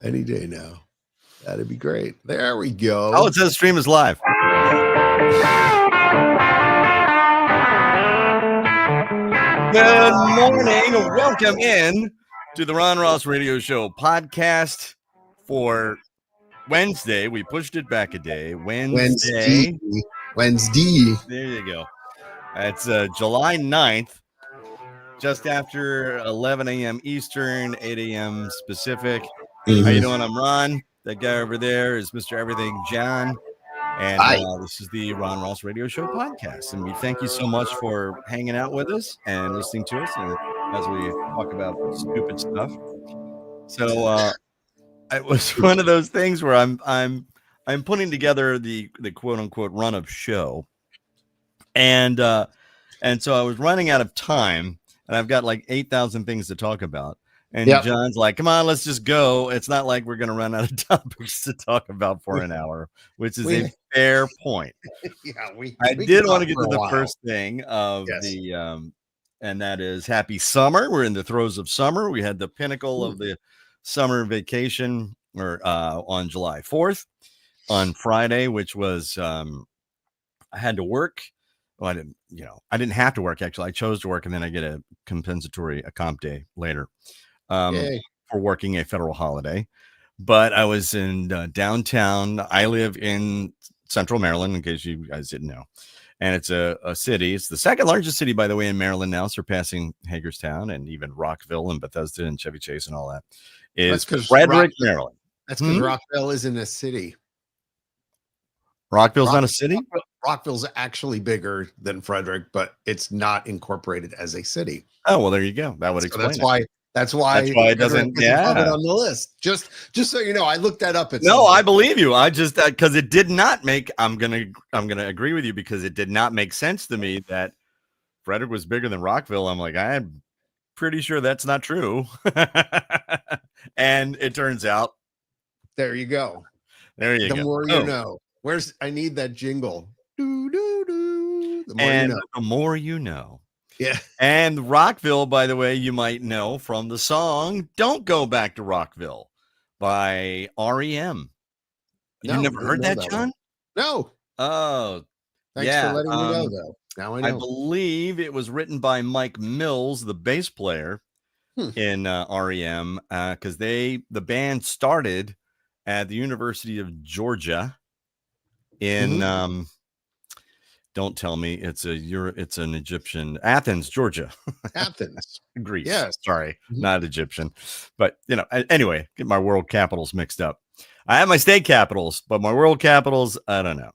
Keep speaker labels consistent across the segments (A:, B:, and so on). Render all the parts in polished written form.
A: Any day now. That'd be great. There we go.
B: Oh, it says stream is live. Good morning. Welcome in to the Ron Ross Radio Show podcast for Wednesday. We pushed it back a day. Wednesday. There you go. It's July 9th, just after 11 a.m. Eastern, 8 a.m. Pacific.
A: Mm-hmm.
B: How you doing? I'm Ron. That guy over there is Mr. Everything John. And this is the Ron Ross Radio Show podcast. And we thank you so much for hanging out with us and listening to us and as we talk about stupid stuff. So it was one of those things where I'm putting together the quote unquote run of show. And so I was running out of time and I've got like 8,000 things to talk about. And John's like, come on, let's just go. It's not like we're going to run out of topics to talk about for an hour, which is a fair point. I did want to get to the first thing of the, and that is happy summer. We're in the throes of summer. We had the pinnacle of the summer vacation on July 4th on Friday, which was, I had to work. Well, I didn't have to work. Actually, I chose to work and then I get a comp day later. For working a federal holiday, but I was in downtown. I live in central Maryland, in case you guys didn't know, and it's a city. It's the second largest city, by the way, in Maryland now, surpassing Hagerstown and even Rockville and Bethesda and Chevy Chase and all that. Is Frederick, Maryland.
A: That's because Rockville isn't a city.
B: Rockville's not a city?
A: Rockville's actually bigger than Frederick, but it's not incorporated as a city.
B: Oh, well, there you go. That would explain it.
A: That's why
B: it doesn't have
A: it on the list. Just so you know, I looked that up.
B: I believe you. I just because it did not make. I'm gonna agree with you because it did not make sense to me that Frederick was bigger than Rockville. I'm like, I'm pretty sure that's not true. And it turns out.
A: There you go.
B: There you go.
A: The more you know. I need that jingle. Do do do.
B: The more you know.
A: Yeah.
B: And Rockville, by the way, you might know from the song Don't Go Back to Rockville by REM. You never heard that, John?
A: No.
B: Oh.
A: Thanks for letting me know, though. Now I know.
B: I believe it was written by Mike Mills, the bass player in REM, because the band started at the University of Georgia in don't tell me it's an Egyptian Athens, Georgia.
A: Athens.
B: Greece.
A: Yes.
B: Sorry, not Egyptian. But anyway, get my world capitals mixed up. I have my state capitals, but my world capitals, I don't know.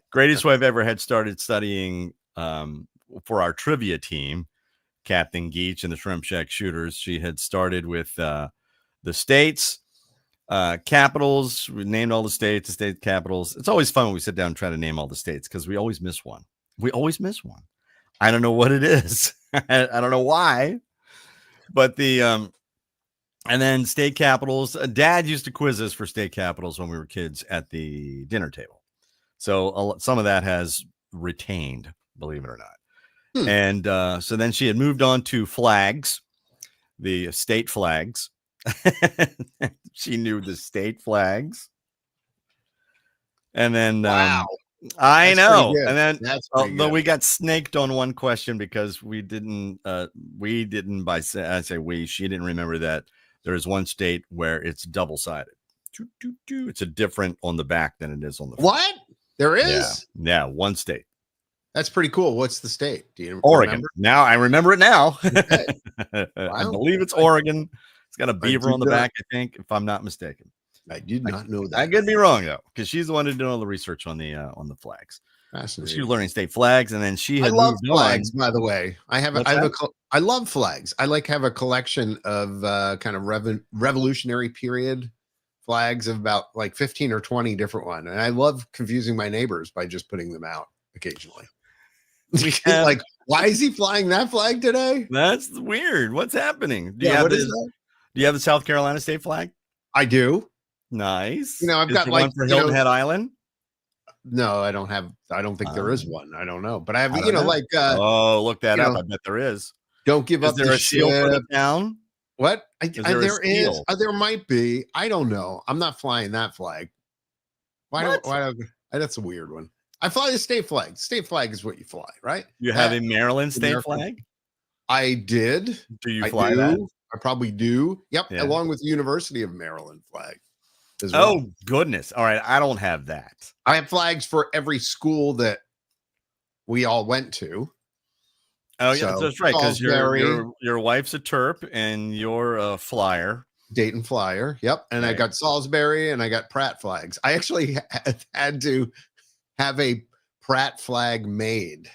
B: Greatest way I've ever had started studying for our trivia team, Captain Geach and the Shrimp Shack Shooters. She had started with the states. Capitals, we named all the state capitals. It's always fun when we sit down and try to name all the states because we always miss one. I don't know what it is. I don't know why, but and then state capitals. Dad used to quiz us for state capitals when we were kids at the dinner table. So some of that has retained, believe it or not. And so then she had moved on to flags, the state flags. She knew the state flags, and then
A: wow,
B: I know. And then
A: although
B: we got snaked on one question because she didn't remember that there is one state where it's double-sided. It's a different on the back than it is on the front.
A: What? There is?
B: Yeah, one state.
A: That's pretty cool. What's the state? Do you
B: Oregon.
A: remember?
B: Now I remember it now.
A: Okay.
B: I believe it's Oregon. It's got a beaver on the back, I think, if I'm not mistaken.
A: I did not know that.
B: I could be wrong though, because she's the one who did all the research on the flags.
A: Fascinating.
B: She was learning state flags, and then she had
A: I love
B: moved
A: flags,
B: on.
A: by the way. I love flags. I have a collection of kind of revolutionary period flags of about like 15 or 20 different ones, and I love confusing my neighbors by just putting them out occasionally. Like, why is he flying that flag today?
B: That's weird. What's happening? Do you have the South Carolina state flag?
A: I do.
B: Nice.
A: I've got like
B: one for Hilton Head Island.
A: No, I don't have. I don't think there is one. I don't know, but I have.
B: Look that up. I bet there is.
A: Don't give up
B: the seal for the town.
A: What?
B: Is there a
A: There is.
B: seal?
A: There might be. I don't know. I'm not flying that flag. Why don't?
B: What?
A: Why don't? That's a weird one. I fly the state flag. State flag is what you fly, right?
B: You have
A: That
B: a Maryland state
A: American.
B: flag?
A: I did.
B: Do you
A: I
B: fly that?
A: do. I probably do. Yep,
B: Yeah.
A: along with the University of Maryland flag as well.
B: Oh, goodness. All right. I don't have that.
A: I have flags for every school that we all went to.
B: Oh, yeah,
A: So,
B: that's right. Because
A: Salisbury,
B: your wife's a Terp and you're a Flyer.
A: Dayton Flyer. Yep. And I got Salisbury and I got Pratt flags. I actually had to have a Pratt flag made.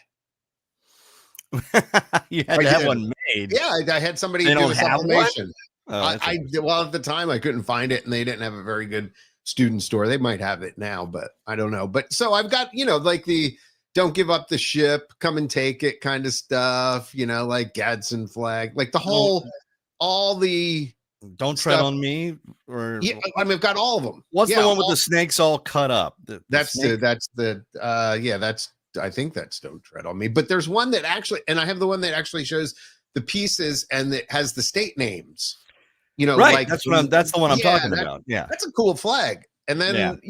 B: You had to have one made.
A: Yeah, I had somebody
B: They
A: do
B: don't
A: a
B: have
A: sublimation.
B: Oh,
A: Well, at the time I couldn't find it and they didn't have a very good student store. They might have it now, but I don't know. But so I've got, like the don't give up the ship, come and take it kind of stuff, like Gadsden flag, like the whole, all the
B: don't tread on me. Or
A: yeah, I mean, I've got all of them.
B: What's the one with the snakes all cut up?
A: I think that's Don't Tread on Me. But there's one that actually, and I have the one that actually shows the pieces and it has the state names.
B: Right.
A: Like
B: that's the one I'm talking about. Yeah,
A: that's a cool flag. And then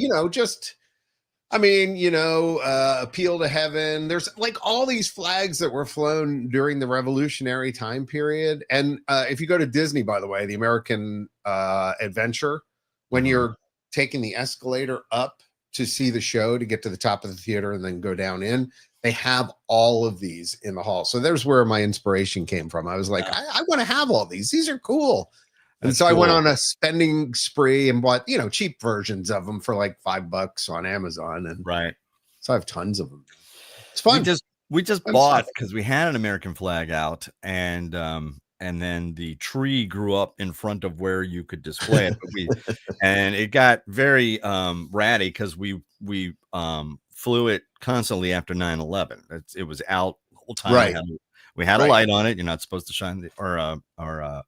A: Appeal to Heaven. There's like all these flags that were flown during the Revolutionary time period. And if you go to Disney, by the way, the American Adventure, when you're taking the escalator up to see the show to get to the top of the theater and then go down in, they have all of these in the hall. So there's where my inspiration came from. I was like, I want to have all these. These are cool. And so I went on a spending spree and bought, cheap versions of them for like $5 on Amazon. And so I have tons of them. It's fun.
B: We just bought because we had an American flag out and then the tree grew up in front of where you could display it. And it got very ratty because we flew it constantly after 9/11. It was out the whole time.
A: Right.
B: We had a light on it. You're not supposed to shine or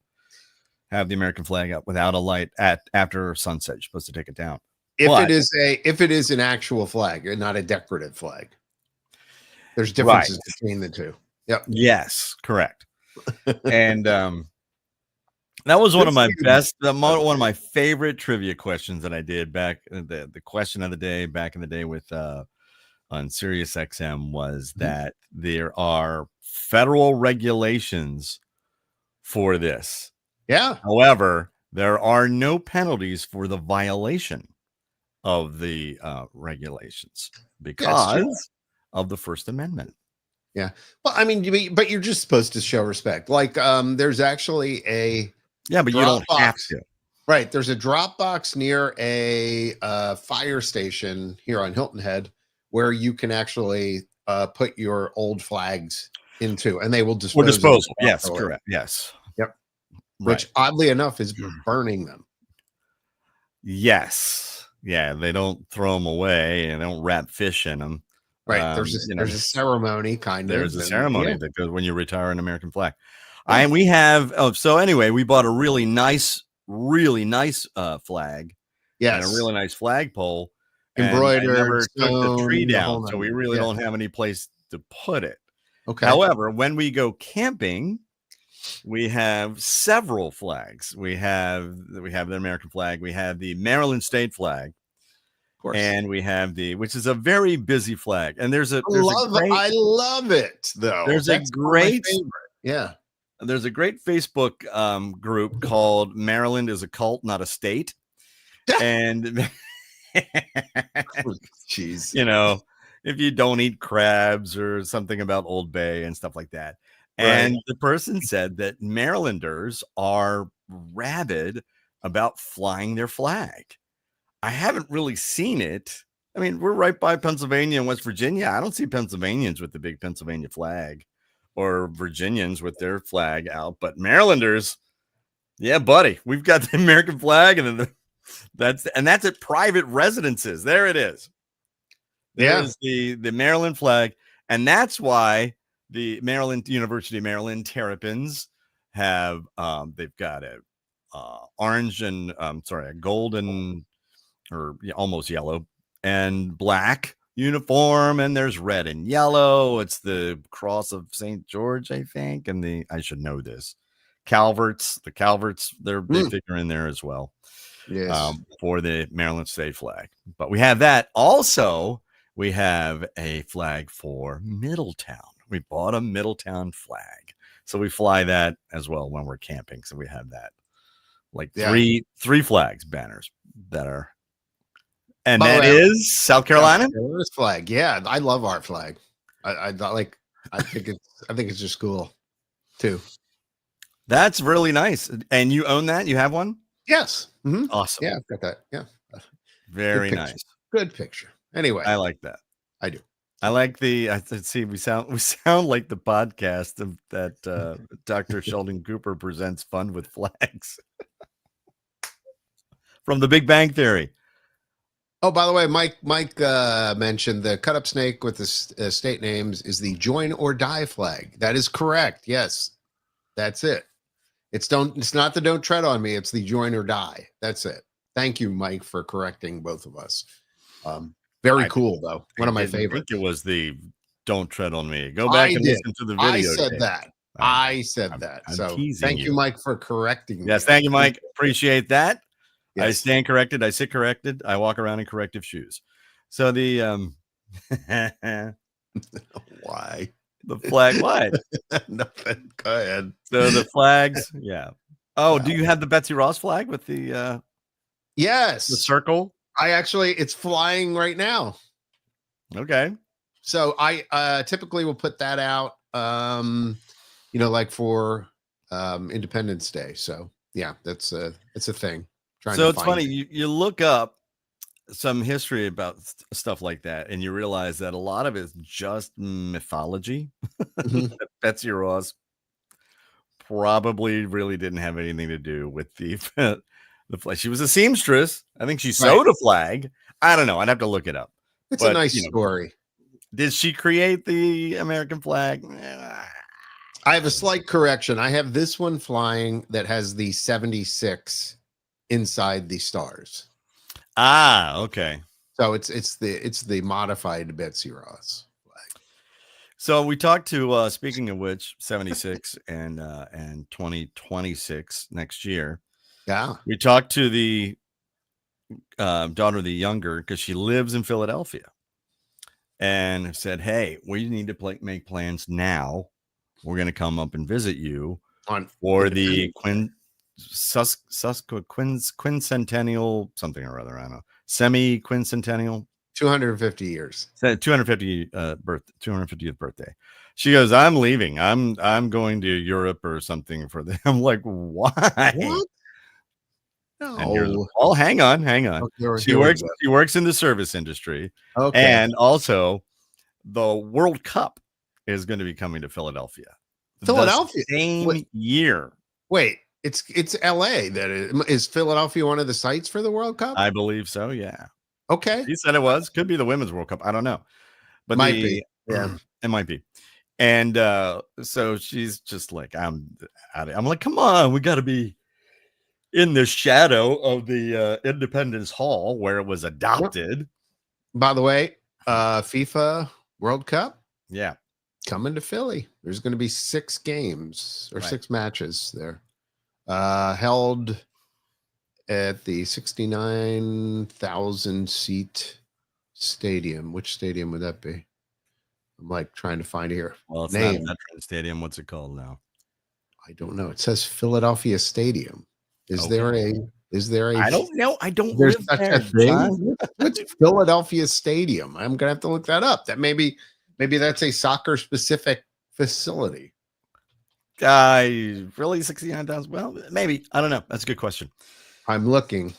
B: have the American flag up without a light after sunset. You're supposed to take it down.
A: If it is an actual flag and not a decorative flag, there's differences between the two. Yep.
B: Yes, correct. And that was one of my best, one of my favorite trivia questions that I did back. The question of the day back in the day with on Sirius XM was that there are federal regulations for this.
A: Yeah.
B: However, there are no penalties for the violation of the regulations because of the First Amendment.
A: Yeah. Well, I mean, but you're just supposed to show respect. Like, there's actually a
B: but you don't have to.
A: Right. There's a drop box near a fire station here on Hilton Head where you can actually put your old flags into, and they will dispose.
B: Yes, correct. Yes.
A: Yep. Which oddly enough is burning them.
B: Yes. Yeah. They don't throw them away and they don't wrap fish in them.
A: Right. There's a ceremony
B: There's a ceremony that goes when you retire an American flag. And we have, so anyway, we bought a really nice flag.
A: Yes.
B: And a really nice flagpole.
A: Embroidered.
B: I never took the tree down. So we really don't have any place to put it.
A: Okay.
B: However, when we go camping, we have several flags. We have the American flag. We have the Maryland state flag. And we have which is a very busy flag. And I
A: love it though.
B: There's a great Facebook group called Maryland is a Cult, Not a State. And
A: jeez,
B: if you don't eat crabs or something about Old Bay and stuff like that. And the person said that Marylanders are rabid about flying their flag. I haven't really seen it. I mean, we're right by Pennsylvania and West Virginia. I don't see Pennsylvanians with the big Pennsylvania flag or Virginians with their flag out, but Marylanders, yeah, buddy, we've got the American flag, and then that's at private residences. There it is. There's the Maryland flag, and that's why the University of Maryland Terrapins have they've got a orange and a golden or almost yellow and black uniform, and there's red and yellow. It's the cross of St. George, I think, and I should know this. Calverts. The Calverts, they figure in there as well.
A: Yes.
B: For the Maryland State flag. But we have that. Also, we have a flag for Middletown. We bought a Middletown flag. So we fly that as well when we're camping. So we have that. Like three flags, banners that are, and that is South Carolina.
A: Carolina's flag. Yeah, I love our flag. I think it's just cool too.
B: That's really nice. And you own that? You have one?
A: Yes. Mm-hmm.
B: Awesome.
A: Yeah, I've got that. Yeah.
B: Very nice.
A: Good picture. Anyway,
B: I like that.
A: I do.
B: I like the. See, we sound like the podcast that Dr. Sheldon Cooper presents Fun with Flags from The Big Bang Theory.
A: Oh, by the way, Mike mentioned the cut up snake with the state names is the join or die flag. That is correct. Yes, that's it. It's not the don't tread on me. It's the join or die. That's it. Thank you, Mike, for correcting both of us. Very cool, though. One of my favorites.
B: I think it was the don't tread on me. Go back and listen to the video.
A: I said that. I said that. So thank you, Mike, for correcting me.
B: Yes, thank you, Mike. Appreciate that. Yes. I stand corrected. I sit corrected. I walk around in corrective shoes. So the
A: why?
B: The flag, what?
A: Nothing. Go ahead.
B: So the flags, yeah. Oh, do you have the Betsy Ross flag with the
A: yes,
B: the circle?
A: It's flying right now.
B: Okay.
A: So I typically will put that out like for Independence Day. So yeah, it's a thing.
B: So it's funny, you look up some history about stuff like that, and you realize that a lot of it's just mythology.
A: Mm-hmm.
B: Betsy Ross probably really didn't have anything to do with the flag. She was a seamstress. I think she sewed a flag. I don't know. I'd have to look it up.
A: It's a nice story.
B: Did she create the American flag?
A: I have a slight correction. I have this one flying that has the 76 inside the stars.
B: Ah, okay.
A: So it's the modified Betsy Ross flag.
B: So we talked to speaking of which, 76 and 2026 next year.
A: Yeah.
B: We talked to the daughter of the younger because she lives in Philadelphia and said, "Hey, we need to make plans now. We're going to come up and visit you for the quincentennial something or other. I don't know, semi-quincentennial,
A: 250 years,
B: 250th birthday." She goes, "I'm leaving. I'm going to Europe or something for them." I'm like, "Why?"
A: What?
B: No. Oh, hang on. She works in the service industry.
A: Okay.
B: And also the World Cup is going to be coming to Philadelphia.
A: Philadelphia
B: the same year.
A: Wait, it's LA that is Philadelphia one of the sites for the World Cup?
B: I believe so, yeah.
A: Okay.
B: He said it was. Could be the Women's World Cup. I don't know. But
A: might be.
B: Yeah. It might be. And so she's just like, I'm like, come on, we got to be in the shadow of the Independence Hall where it was adopted.
A: By the way, FIFA World Cup.
B: Yeah.
A: Coming to Philly. There's going to be 6 games or 6 matches there. Held at the 69,000 seat stadium. Which stadium would that be? I'm like trying to find here.
B: Well, it's not a Veterans Stadium. What's it called now?
A: I don't know. It says Philadelphia Stadium. Is there a
B: I don't know. I don't
A: there's
B: live
A: such
B: there,
A: a thing? What's Philadelphia Stadium? I'm gonna have to look that up. That maybe that's a soccer specific facility.
B: Really 69,000? Well, maybe. I don't know. That's a good question.
A: I'm looking.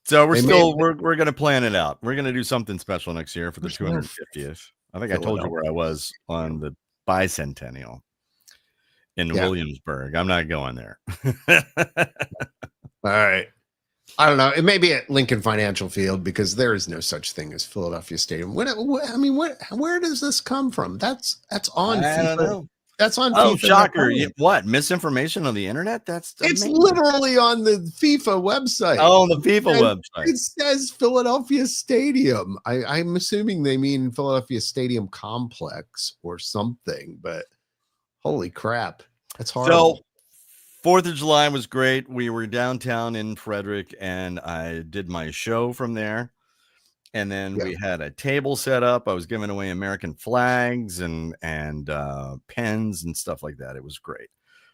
B: So we're gonna plan it out. We're gonna do something special next year for the 250th. I think I told you where I was on the bicentennial in Williamsburg. I'm not going there.
A: All right. I don't know. It may be at Lincoln Financial Field because there is no such thing as Philadelphia Stadium. Where does this come from? That's on.
B: I don't know.
A: That's on.
B: Oh, FIFA. Shocker! What misinformation on the internet? It's
A: literally on the FIFA website.
B: Oh, the FIFA website.
A: It says Philadelphia Stadium. I'm assuming they mean Philadelphia Stadium Complex or something. But holy crap, that's horrible.
B: So 4th of July was great. We were downtown in Frederick, and I did my show from there. And then we had a table set up. I was giving away American flags and pens and stuff like that. It was great.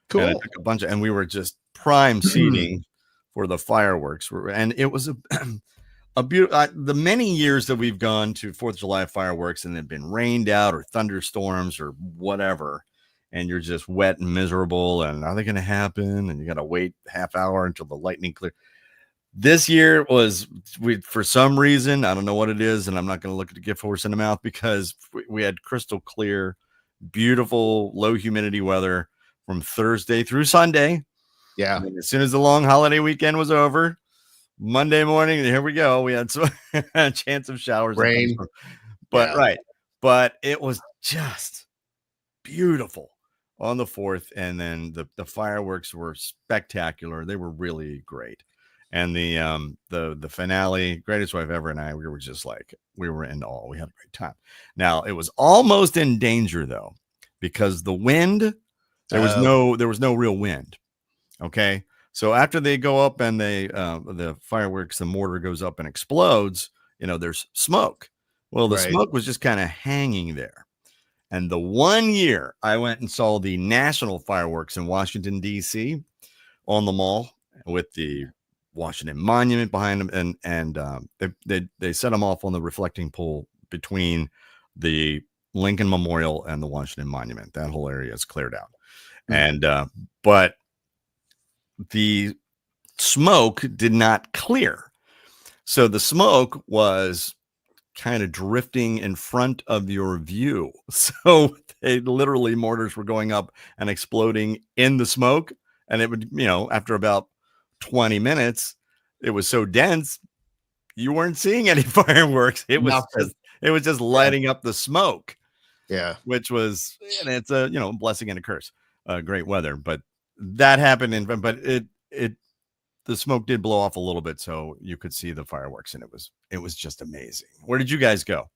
A: Cool.
B: And I took a bunch of, and we were just prime seating for the fireworks. And it was a beautiful. The many years that we've gone to 4th of July fireworks and they've been rained out or thunderstorms or whatever, and you're just wet and miserable. And are they going to happen? And you got to wait half hour until the lightning clear. This year was, for some reason, I don't know what it is, and I'm not going to look at the gift horse in the mouth, because we had crystal clear, beautiful, low humidity weather from Thursday through Sunday.
A: Yeah.
B: And as soon as the long holiday weekend was over, Monday morning, here we go. We had some chance of showers,
A: rain,
B: but right. But it was just beautiful on the 4th, and then the fireworks were spectacular. They were really great. And the finale, Greatest Wife Ever, and we were just like, we were in awe. We had a great time. Now it was almost in danger though, because the wind, there was no real wind. Okay. So after they go up and the fireworks, the mortar goes up and explodes, there's smoke. Well, the smoke was just kind of hanging there. And the one year I went and saw the national fireworks in Washington, D.C. on the mall with the Washington Monument behind them, and they set them off on the reflecting pool between the Lincoln Memorial and the Washington Monument. That whole area is cleared out. And but the smoke did not clear, so the smoke was kind of drifting in front of your view. So they literally, mortars were going up and exploding in the smoke, and it would, after about 20 minutes, it was so dense you weren't seeing any fireworks. It was just lighting up the smoke.
A: Yeah,
B: which was, and it's a blessing and a curse. Great weather, but that happened but the smoke did blow off a little bit, so you could see the fireworks, and it was just amazing. Where did you guys go?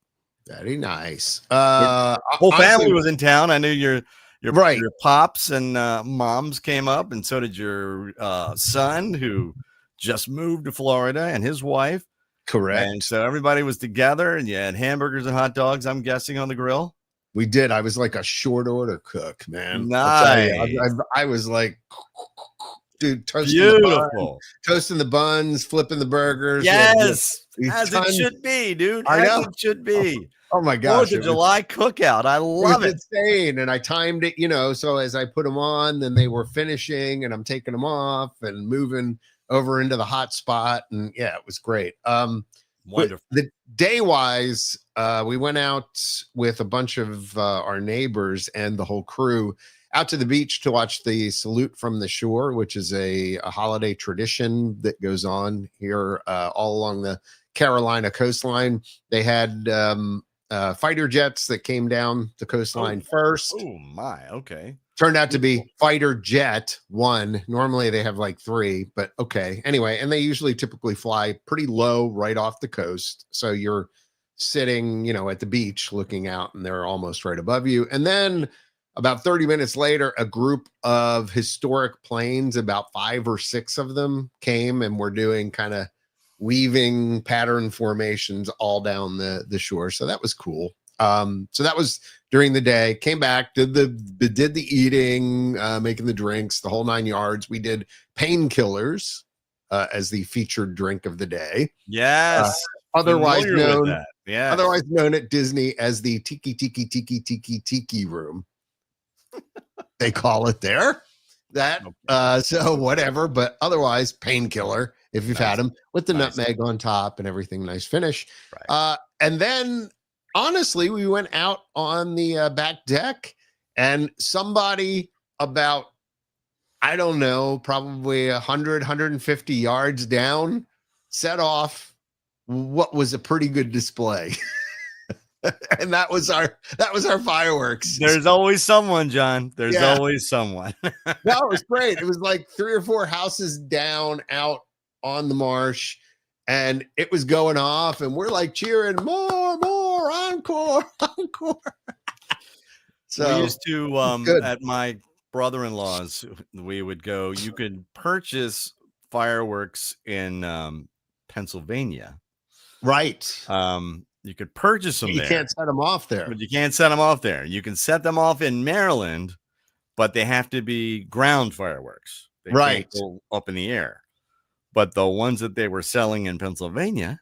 A: Very nice.
B: Whole family was in town. I knew your
A: right.
B: Your pops and moms came up, and so did your son, who just moved to Florida, and his wife.
A: Correct.
B: And so everybody was together, and you had hamburgers and hot dogs, I'm guessing, on the grill.
A: We did. I was like a short order cook, man.
B: Nice.
A: I was like, dude, toasting the buns, flipping the burgers.
B: Yes, as it should be, dude. As it should be.
A: Oh my gosh.
B: 4th of July cookout. I love it.
A: Insane. And I timed it, so as I put them on, then they were finishing, and I'm taking them off and moving over into the hot spot. And yeah, it was great.
B: Wonderful.
A: The day wise, we went out with a bunch of our neighbors and the whole crew out to the beach to watch the Salute from the Shore, which is a holiday tradition that goes on here all along the Carolina coastline. They had fighter jets that came down the coastline first.
B: Oh my, okay.
A: Turned out to be fighter jet 1. Normally they have like 3, but okay. Anyway, and they typically fly pretty low right off the coast. So you're sitting, at the beach looking out, and they're almost right above you. And then about 30 minutes later, a group of historic planes, about 5 or 6 of them, came and were doing kind of weaving pattern formations all down the shore. So that was cool. So that was during the day. Came back, did the eating, making the drinks, the whole 9 yards. We did painkillers as the featured drink of the day.
B: Yes.
A: Otherwise known at Disney as the tiki room. They call it there. So whatever, but otherwise painkiller if you've had them, with the nutmeg on top and everything. Nice finish. Right. And then honestly, we went out on the back deck, and somebody about, I don't know, probably 150 yards down, set off what was a pretty good display. And that was our fireworks.
B: There's always someone, John. There's always someone.
A: No, it was great. It was like 3 or 4 houses down out on the marsh, and it was going off, and we're like cheering, more, encore. So
B: we used to at my brother-in-laws, we would go. You could purchase fireworks in Pennsylvania.
A: Right.
B: You could purchase them
A: You
B: there.
A: can't set them off there.
B: But you can't set them off there. You can set them off in Maryland, but they have to be ground fireworks. They
A: right.
B: can't go up in the air. But the ones that they were selling in Pennsylvania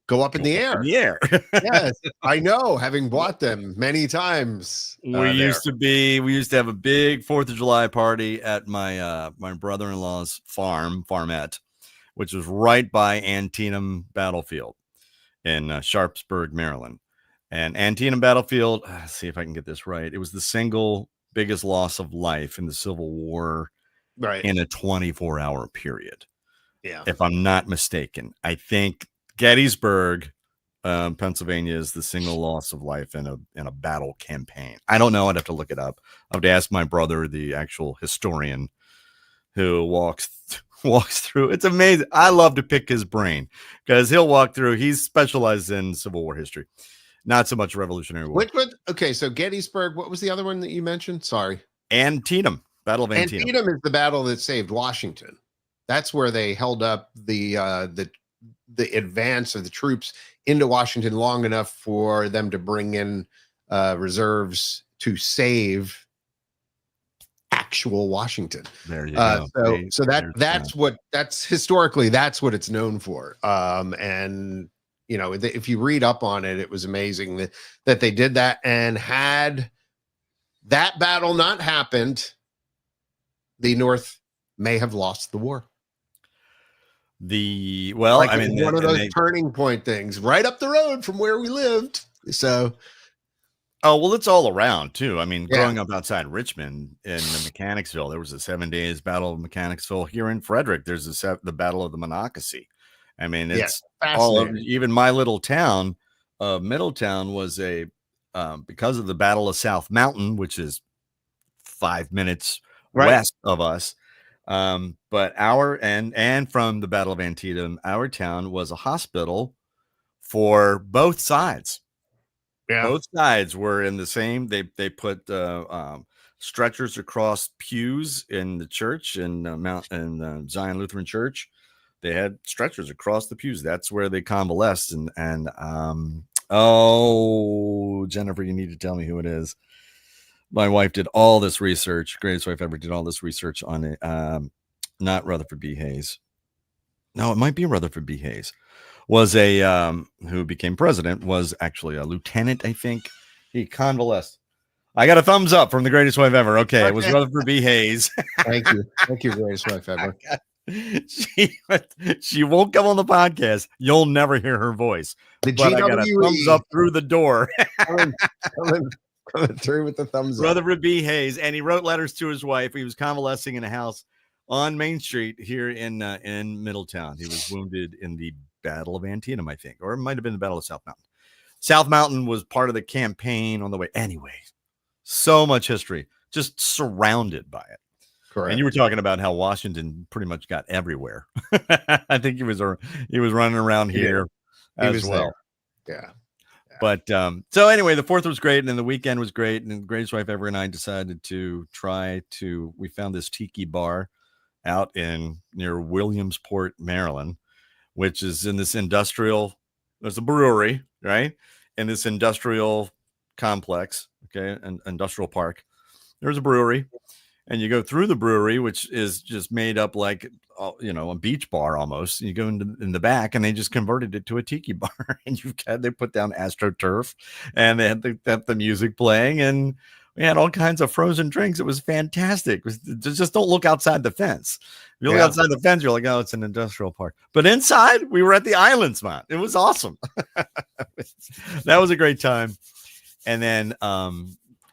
A: go up in the air. Yes, I know, having bought them many times.
B: We used to have a big 4th of July party at my my brother-in-law's farmette, which was right by Antietam Battlefield in Sharpsburg, Maryland. And Antietam Battlefield, let's see if I can get this right. It was the single biggest loss of life in the Civil War,
A: right,
B: in a 24-hour period.
A: Yeah,
B: if I'm not mistaken. I think Gettysburg, Pennsylvania, is the single loss of life in a battle campaign. I don't know. I'd have to look it up. I would ask my brother, the actual historian, who walks through. It's amazing. I love to pick his brain because he'll walk through. He's specialized in Civil War history, not so much Revolutionary War.
A: Okay, so Gettysburg. What was the other one that you mentioned? Sorry,
B: Antietam. Battle of Antietam.
A: Antietam is the battle that saved Washington. That's where they held up the advance of the troops into Washington long enough for them to bring in reserves to save actual Washington.
B: There you go.
A: So that's historically that's what it's known for. And you know, if you read up on it, it was amazing that they did that. And had that battle not happened, the North may have lost the war. One of those turning point things right up the road from where we lived. So,
B: it's all around too. I mean, growing up outside Richmond in Mechanicsville, there was a 7 days Battle of Mechanicsville. Here in Frederick, there's the Battle of the Monocacy. I mean, it's all over. Even my little town of Middletown was because of the Battle of South Mountain, which is 5 minutes west of us. But and from the Battle of Antietam, our town was a hospital for both sides.
A: Yeah.
B: Both sides were in the same. They put stretchers across pews in the church in Zion Lutheran Church. They had stretchers across the pews. That's where they convalesced. And Jennifer, you need to tell me who it is. My wife did all this research. Greatest wife ever did all this research on it. Not Rutherford B. Hayes. No, it might be Rutherford B. Hayes. Was who became president, was actually a lieutenant, I think. He convalesced. I got a thumbs up from the greatest wife ever. Okay. It was Rutherford B. Hayes.
A: Thank you. Thank you, greatest wife ever.
B: She won't come on the podcast. You'll never hear her voice. I got a thumbs up through the door.
A: coming through with the thumbs up.
B: Rutherford B. Hayes, and he wrote letters to his wife. He was convalescing in a house on Main Street here in Middletown. He was wounded in the Battle of Antietam, I think, or it might have been the Battle of South Mountain. South Mountain was part of the campaign on the way. Anyway, so much history, just surrounded by it.
A: Correct.
B: And you were talking about how Washington pretty much got everywhere. I think he was running around here as well.
A: Yeah.
B: But so anyway, the 4th was great, and then the weekend was great, and the greatest wife ever and I decided to we found this tiki bar out near Williamsport, Maryland, which is in this there's a brewery, right? In this industrial complex, an industrial park. There's a brewery, and you go through the brewery, which is just made up like, a beach bar almost. You go in the back, and they just converted it to a tiki bar, and they put down AstroTurf, and they had the music playing, and we had all kinds of frozen drinks. It was fantastic. Just don't look outside the fence. If you look outside the fence, you're like, oh, it's an industrial park. But inside, we were at the islands, man. It was awesome. That was a great time. And then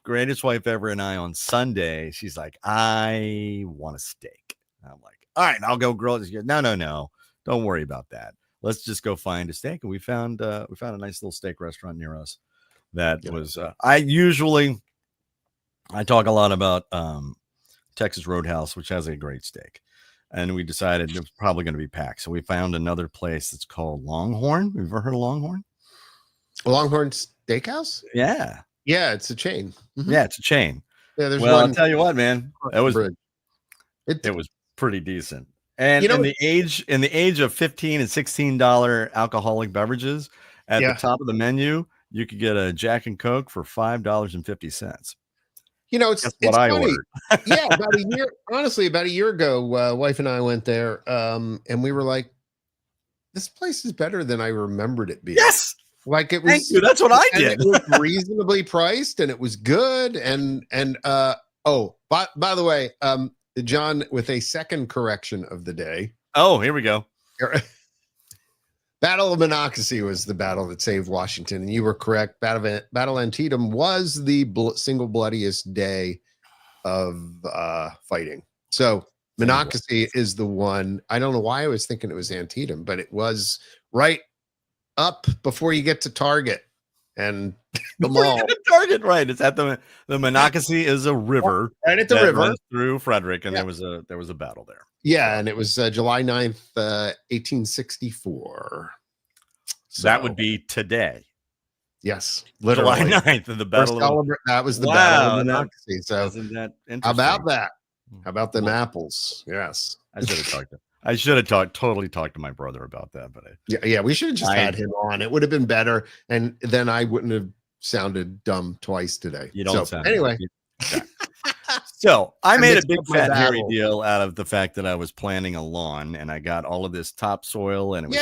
B: greatest wife ever and I on Sunday, she's like, I want a steak. And I'm like, all right, I'll go grill it. She goes, no. Don't worry about that. Let's just go find a steak. And we found a nice little steak restaurant near us. That was, I talk a lot about Texas Roadhouse, which has a great steak. And we decided it was probably going to be packed. So we found another place that's called Longhorn. Have you ever heard of Longhorn?
A: Longhorn Steakhouse?
B: Yeah.
A: Yeah, it's a chain.
B: Mm-hmm. Yeah, it's a chain.
A: Yeah, there's
B: Well, I'll
A: one
B: tell you what, man, that was
A: bridge.
B: it was pretty decent. And
A: You know,
B: in the age of $15 and $16 alcoholic beverages, at the
A: yeah.
B: top of the menu, you could get a Jack and Coke for $5.50.
A: You know,
B: Guess what
A: it's
B: I
A: funny.
B: ordered?
A: Yeah, about a year ago, wife and I went there, and we were like, "This place is better than I remembered it being."
B: Yes,
A: Like it
B: thank you.
A: was,
B: That's what I
A: and it
B: did.
A: was reasonably priced, and it was good. Oh, by the way, John, with a second correction of the day,
B: Oh, here we go.
A: Battle of Monocacy was the battle that saved Washington, and you were correct. Battle Antietam was the single bloodiest day of fighting. So Monocacy is the one. I don't know why I was thinking it was Antietam, but it was right up before you get to Target and the mall.
B: Target, right? It's at the Monocacy is a river,
A: right at the river,
B: runs through Frederick, and there was a battle there.
A: Yeah, and it was July 9th, 1864. So
B: that would be today.
A: Yes,
B: July
A: literally
B: 9th of the battle.
A: That was the battle of Monocacy. So
B: isn't that interesting?
A: how about that? How about them apples? Yes,
B: I totally talked to my brother about that, but
A: yeah, we should have just had him on. It would have been better, and then I wouldn't have sounded dumb twice today.
B: You don't sound
A: anyway.
B: So I made a big fat hairy deal out of the fact that I was planting a lawn, and I got all of this topsoil, and it was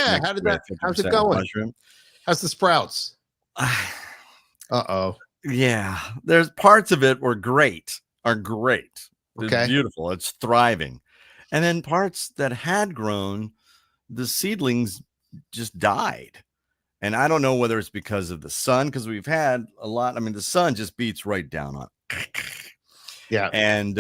A: how's it going? Mushroom. How's the sprouts?
B: Yeah, there's parts of it are great. It's beautiful. It's thriving. And then parts that had grown, the seedlings just died. And I don't know whether it's because of the sun, because we've had a lot. I mean, the sun just beats right down on it.
A: Yeah.
B: And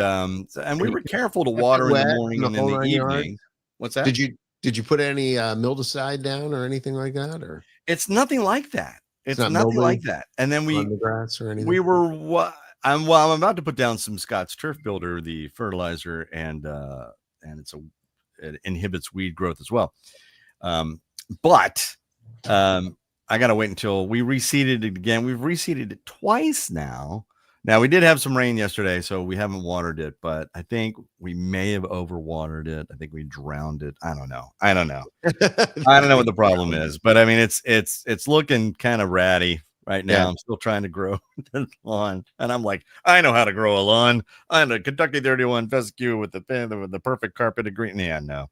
B: we were careful to water in the morning and in the evening. What's that?
A: Did you put any mildewcide down or anything like that? Or
B: it's nothing like that. It's nothing like that. And then
A: the grass or anything.
B: We were I'm about to put down some Scott's Turf Builder, the fertilizer, and it inhibits weed growth as well. But I gotta wait until we reseeded it again. We've reseeded it twice now. Now we did have some rain yesterday, so we haven't watered it, but I think we may have overwatered it. I think we drowned it. I don't know. I don't know what the problem is, but I mean, it's looking kind of ratty right now. Yeah. I'm still trying to grow the lawn, and I'm like, I know how to grow a lawn. I'm a Kentucky 31 fescue with the perfect carpeted green. Yeah, no,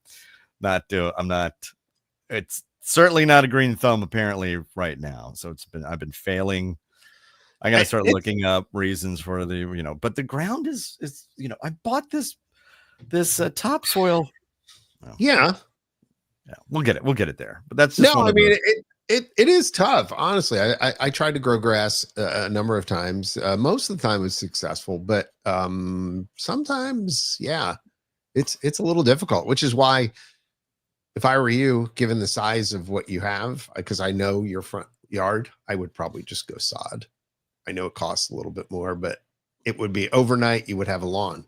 B: I'm not. It's certainly not a green thumb apparently right now. So I've been failing. I got to start looking up reasons for but the ground is, I bought this topsoil. Well, yeah, we'll get it there. But that's just
A: it is tough. Honestly, I tried to grow grass a number of times. Most of the time it was successful, but sometimes, it's a little difficult, which is why if I were you, given the size of what you have, because I know your front yard, I would probably just go sod. I know it costs a little bit more, but it would be overnight. You would have a lawn.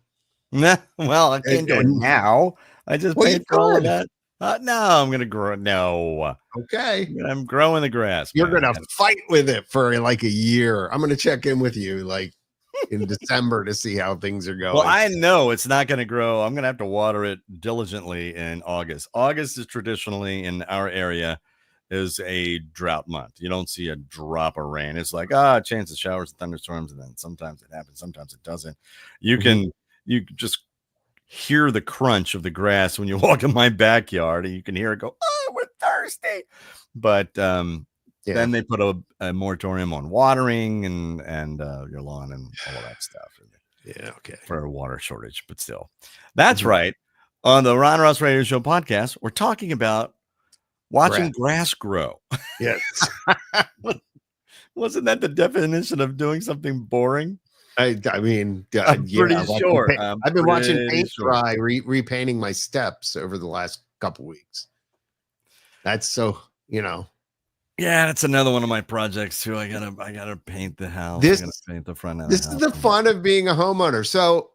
B: Nah, well, I can't do it now. I just paid for all of that. No, I'm going to grow. No.
A: Okay.
B: I'm growing the grass.
A: You're going to fight with it for like a year. I'm going to check in with you like in December to see how things are going.
B: Well, I know it's not going to grow. I'm going to have to water it diligently in August. August is traditionally in our area is a drought month. You don't see a drop of rain. It's like, chance of showers and thunderstorms. And then sometimes it happens. Sometimes it doesn't. You can just hear the crunch of the grass when you walk in my backyard, and you can hear it go, we're thirsty. But then they put a moratorium on watering and your lawn and all of that stuff.
A: Yeah. Okay.
B: For a water shortage, but still, that's right. On the Ron Ross Radio Show podcast, we're talking about watching grass grow.
A: Yes.
B: Wasn't that the definition of doing something boring?
A: I mean,
B: I'm pretty sure.
A: I've been watching paint dry, repainting my steps over the last couple weeks. That's so,
B: Yeah, that's another one of my projects too. I gotta paint the house. I gotta paint the front of the house.
A: This is the fun of being a homeowner. So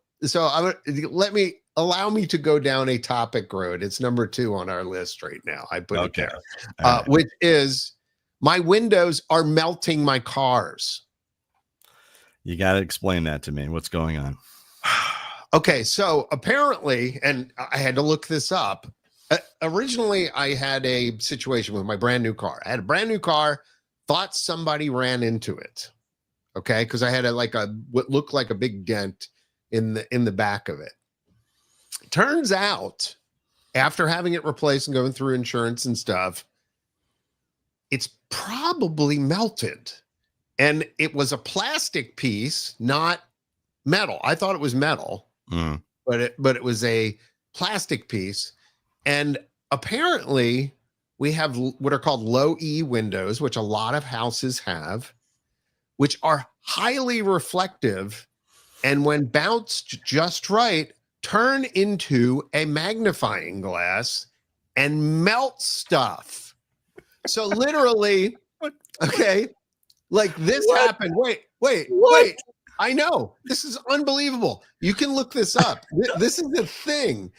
A: allow me to go down a topic road. It's number 2 on our list right now. I put it there, which is my windows are melting my cars.
B: You got to explain that to me. What's going on?
A: Okay, so apparently, and I had to look this up. Originally, I had a situation with my brand new car. I had a brand new car, thought somebody ran into it. Okay, because I had what looked like a big dent in the back of it. Turns out, after having it replaced and going through insurance and stuff, it's probably melted. And it was a plastic piece, not metal. I thought it was metal, but it was a plastic piece. And apparently we have what are called low E windows, which a lot of houses have, which are highly reflective. And when bounced just right, turn into a magnifying glass and melt stuff. So literally, okay, like this happened. Wait. I know. This is unbelievable. You can look this up. This is the thing.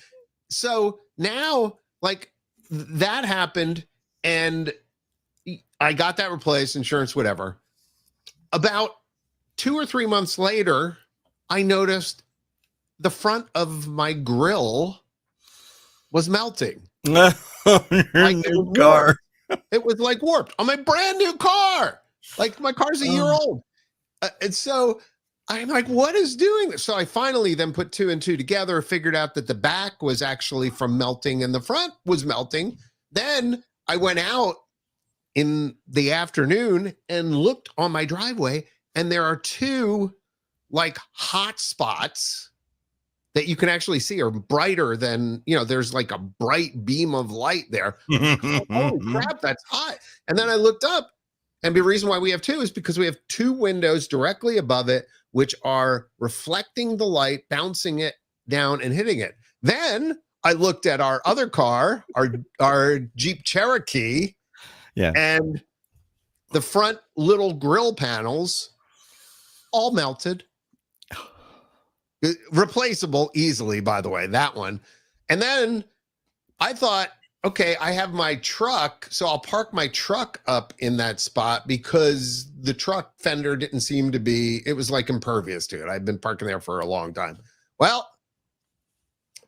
A: So now, like, that happened, and I got that replaced, insurance, whatever. About 2 or 3 months later, I noticed the front of my grill was melting.
B: Your new car.
A: It was like warped on my brand new car. Like, my car's a year old. And so I'm like, what is doing this? So I finally then put 2 and 2 together, figured out that the back was actually from melting and the front was melting. Then I went out in the afternoon and looked on my driveway, and there are 2 like hot spots that you can actually see are brighter than, there's like a bright beam of light there. Holy crap, that's hot. And then I looked up, and the reason why we have 2 is because we have 2 windows directly above it, which are reflecting the light, bouncing it down and hitting it. Then I looked at our other car, our Jeep Cherokee, and the front little grill panels all melted. Replaceable easily, by the way, that one. And then I thought, okay, I have my truck, so I'll park my truck up in that spot because the truck fender didn't seem to be, it was like impervious to it. I've been parking there for a long time. Well,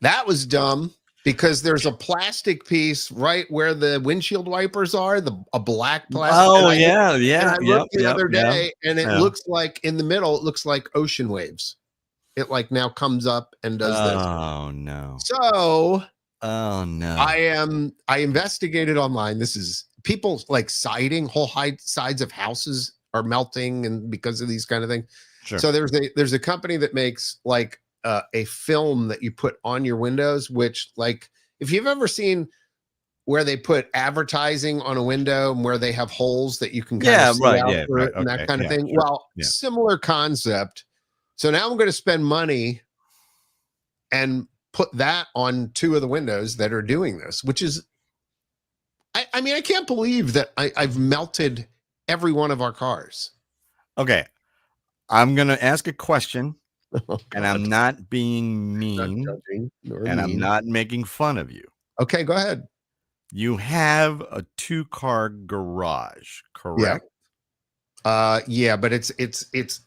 A: that was dumb because there's a plastic piece right where the windshield wipers are, a black plastic.
B: Oh,
A: and
B: yeah.
A: I looked the other day, and it looks like in the middle, it looks like ocean waves. It like now comes up and does this.
B: Oh, no.
A: So...
B: Oh no!
A: I investigated online. This is people like siding, whole sides of houses are melting, and because of these kind of things.
B: Sure.
A: So there's a company that makes like a film that you put on your windows, which, like, if you've ever seen where they put advertising on a window and where they have holes that you can kind of see out through it and that kind of thing. Sure. Well, similar concept. So now I'm going to spend money and put that on 2 of the windows that are doing this, which is, I mean, I can't believe that I've melted every one of our cars.
B: Okay. I'm going to ask a question, and I'm not being mean, I'm not making fun of you.
A: Okay, go ahead.
B: You have a 2-car garage, correct?
A: Yeah, but it's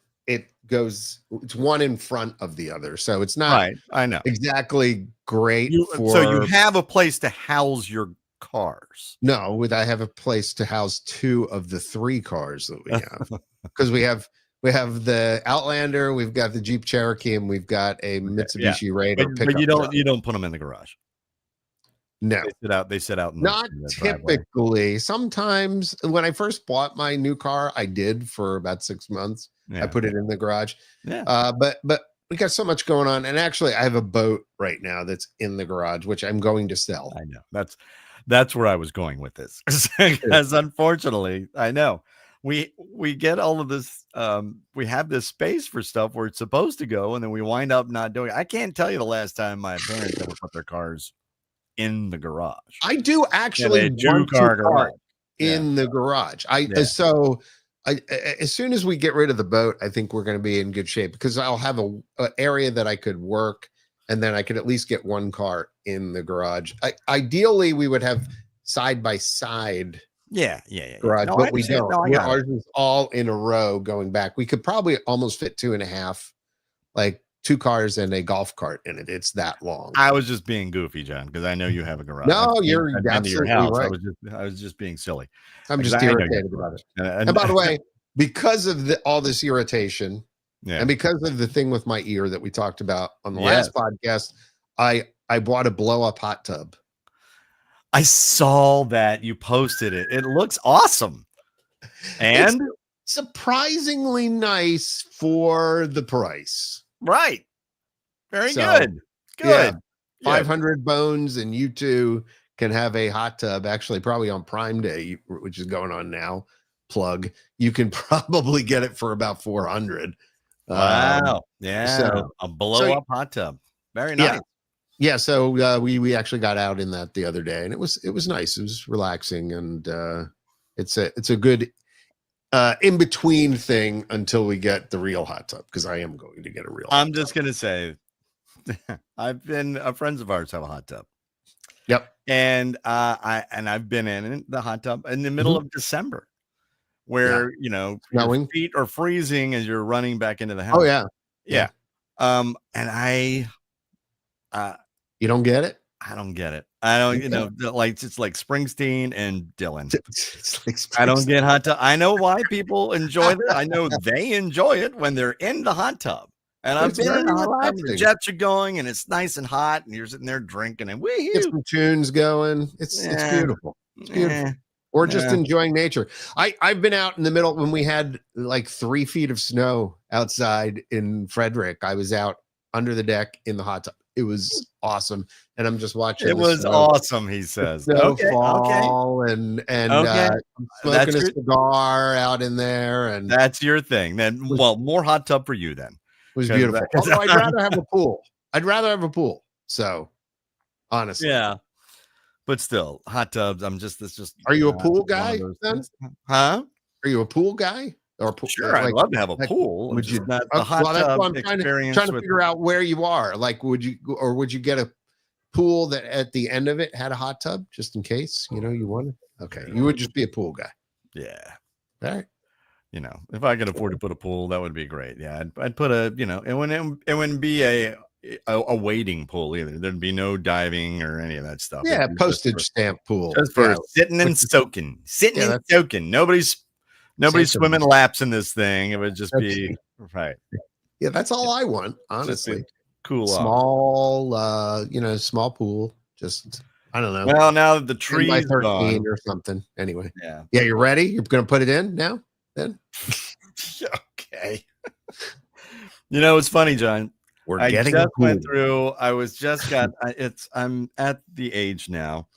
A: one in front of the other, so it's not
B: right. I know
A: exactly great.
B: So you have a place to house your cars.
A: No, I have a place to house 2 of the 3 cars that we have, because we have the Outlander, we've got the Jeep Cherokee, and we've got a Mitsubishi Raider.
B: But you don't put them in the garage.
A: No,
B: they sit out.
A: Not typically. Sometimes when I first bought my new car, I did for about 6 months. I put it in the garage. But we got so much going on, and actually, I have a boat right now that's in the garage, which I'm going to sell.
B: I know that's where I was going with this, because unfortunately, I know we get all of this. We have this space for stuff where it's supposed to go, and then we wind up not doing it. I can't tell you the last time my parents ever put their cars in the garage.
A: I do actually want 2-car garage in the garage. So as soon as we get rid of the boat, I think we're going to be in good shape, because I'll have an area that I could work, and then I could at least get 1 car in the garage. Ideally, we would have side by side
B: Yeah.
A: garage,
B: No, I
A: but we
B: understand.
A: don't.
B: No, I got it.
A: Ours is all in a row going back. We could probably almost fit 2.5, like 2 cars and a golf cart in it. It's that long.
B: I was just being goofy, John, because I know you have a garage.
A: No, you're
B: I've been to your
A: absolutely
B: house.
A: right.
B: I was just being silly.
A: I'm
B: Because
A: just
B: I know you have
A: irritated
B: a
A: about
B: garage.
A: it. And by the way, because of all this irritation,
B: yeah.
A: and because of the thing with my ear that we talked about on the
B: Yes.
A: last podcast, I bought a blow up hot tub.
B: I saw that you posted it. It looks awesome. And
A: it's surprisingly nice for the price.
B: Right. Very good. Good.
A: Yeah, 500 bones, and you two can have a hot tub. Actually, probably on Prime Day, which is going on now. Plug. You can probably get it for about 400.
B: Wow. Yeah.
A: So
B: a blow up hot tub. Very nice.
A: Yeah. So we actually got out in that the other day, and it was nice. It was relaxing, and it's a good in between thing until we get the real hot tub, because I am going to get a real.
B: I'm just gonna say, I've been friends of ours have a hot tub.
A: Yep.
B: And I've been in the hot tub in the middle of December, where your feet are freezing as you're running back into the house.
A: Oh yeah.
B: And
A: you don't get it.
B: I don't get it. I don't, like it's like Springsteen and Dylan.
A: It's like
B: I don't get hot tub. I know why people enjoy it. I know they enjoy it when they're in the hot tub. And I've been in the hot tub, the jets are going, and it's nice and hot, and you're sitting there drinking, and
A: get some tunes going. It's beautiful. It's beautiful. Or just enjoying nature. I've been out in the middle when we had like 3 feet of snow outside in Frederick. I was out under the deck in the hot tub. It was awesome, and I'm just watching.
B: It was awesome, he says.
A: Snowfall and smoking a cigar out in there, and
B: that's your thing. Then, well, more hot tub for you then.
A: It was beautiful. Although I'd rather have a pool. So, honestly,
B: yeah. But still, hot tubs. It's just.
A: Are you a pool guy then?
B: Huh?
A: Are you a pool guy? Or
B: sure, I'd love to have a pool.
A: Would you?
B: Not the hot tub
A: I'm trying to figure out where you are. Like, would you get a pool that at the end of it had a hot tub just in case you wanted? Okay, you would just be a pool guy.
B: Yeah.
A: All right.
B: If I could afford to put a pool, that would be great. Yeah, I'd put it wouldn't be a wading pool either. There'd be no diving or any of that stuff.
A: Yeah, postage stamp pool.
B: Just for sitting and soaking. Soaking. Nobody's swimming laps in this thing. It would just be right.
A: Yeah, that's all I want, honestly.
B: Cool.
A: Small, small pool. Just I don't know.
B: Well, now that the trees
A: by 13
B: gone.
A: or something. Anyway.
B: Yeah.
A: Yeah, you're ready? You're gonna put it in now? Then?
B: Okay. It's funny, John.
A: I just
B: went through. I'm at the age now